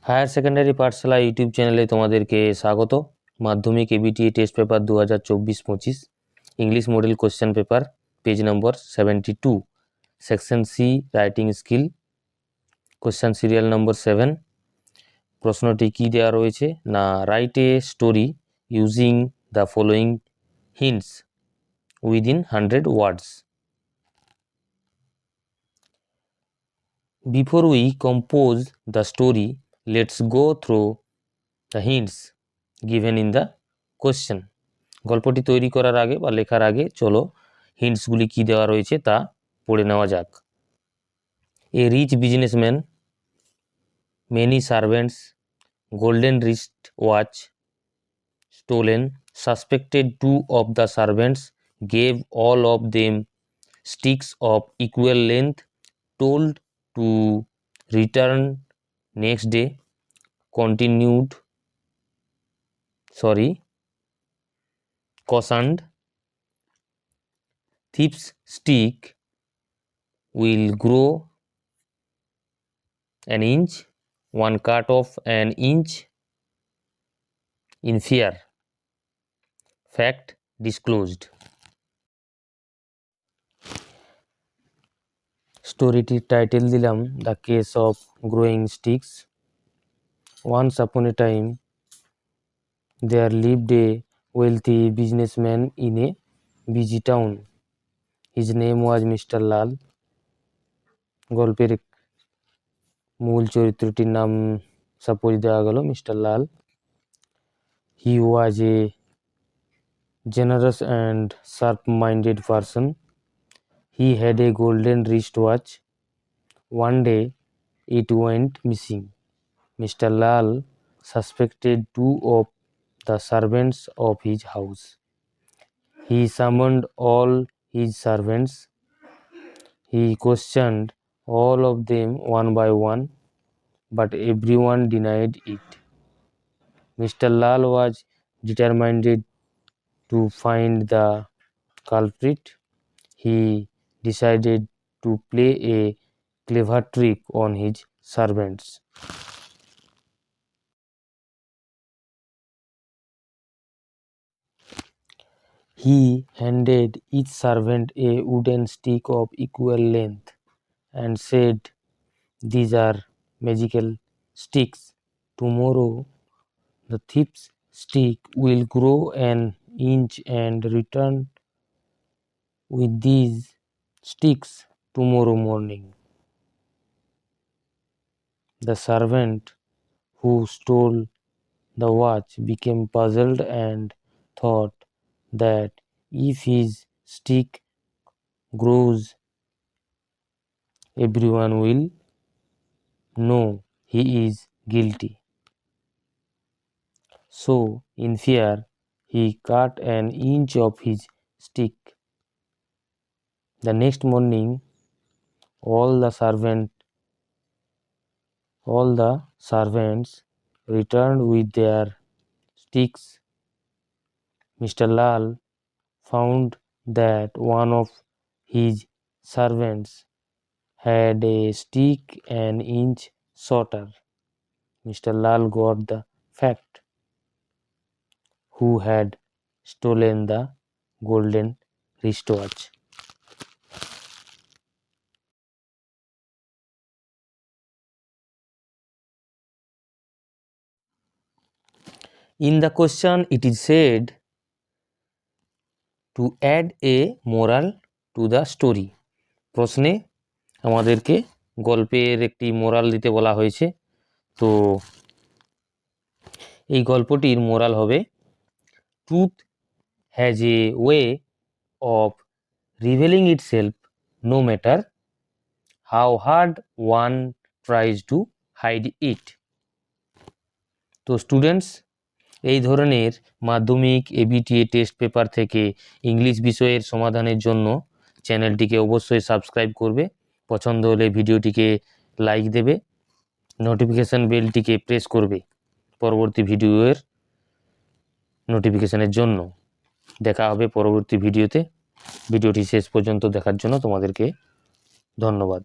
Higher secondary পাঠশালা YouTube চ্যানেলে তোমাদেরকে স্বাগত। মাধ্যমিক ABTA test paper 2024-25 English model question paper, page number 72, section C writing skill, question serial number 7। প্রশ্নটি কি দেওয়া রয়েছে না, write a story using the following hints within 100 words. Before we compose the story, let's go through the hints given in the question. গল্পটি তৈরি করার আগে বা লেখার আগে চলো হিন্টসগুলি কি দেওয়া রয়েছে তা পড়ে নেওয়া যাক। A rich businessman, many servants, golden wrist watch stolen, suspected 2 of the servants, gave all of them sticks of equal length, told to return next day, cautioned, thief's stick will grow an inch, one cut off an inch in fear, fact disclosed. স্টোরিটির title দিলাম the case of growing sticks. Once upon a time there lived a wealthy businessman in a busy town. His name was mister Lal. গল্পের মূল চরিত্রটির নাম suppose দেওয়া গেল mister Lal. He was a generous and sharp-minded person. He had a golden wristwatch. One day, it went missing. Mr. Lal suspected 2 of the servants of his house. He summoned all his servants. He questioned all of them one by one, but everyone denied it. Mr. Lal was determined to find the culprit. He decided to play a clever trick on his servants. He handed each servant a wooden stick of equal length and said, "These are magical sticks. Tomorrow the thief's stick will grow an inch and return with these sticks tomorrow morning." The servant who stole the watch became puzzled and thought that if his stick grows, everyone will know he is guilty. So, in fear, he cut an inch of his stick. The next morning, all the servants returned with their sticks. Mr. Lal found that one of his servants had a stick an inch shorter. Mr. Lal got the fact who had stolen the golden wristwatch. In the question, it is said to add a moral to the story. প্রশ্নে আমাদেরকে গল্পের একটি moral দিতে বলা হয়েছে। তো এই গল্পটির মোরাল হবে, truth has a way of revealing itself no matter how hard one tries to hide it. তো স্টুডেন্টস, এই ধরনের মাধ্যমিক এবিটিএ টেস্ট পেপার থেকে ইংলিশ বিষয়ের সমাধানের জন্য চ্যানেলটিকে অবশ্যই সাবস্ক্রাইব করবে। পছন্দ হলে ভিডিওটিকে লাইক দেবে, নোটিফিকেশান বেলটিকে প্রেস করবে পরবর্তী ভিডিওর নোটিফিকেশানের জন্য। দেখা হবে পরবর্তী ভিডিওতে। ভিডিওটি শেষ পর্যন্ত দেখার জন্য তোমাদেরকে ধন্যবাদ।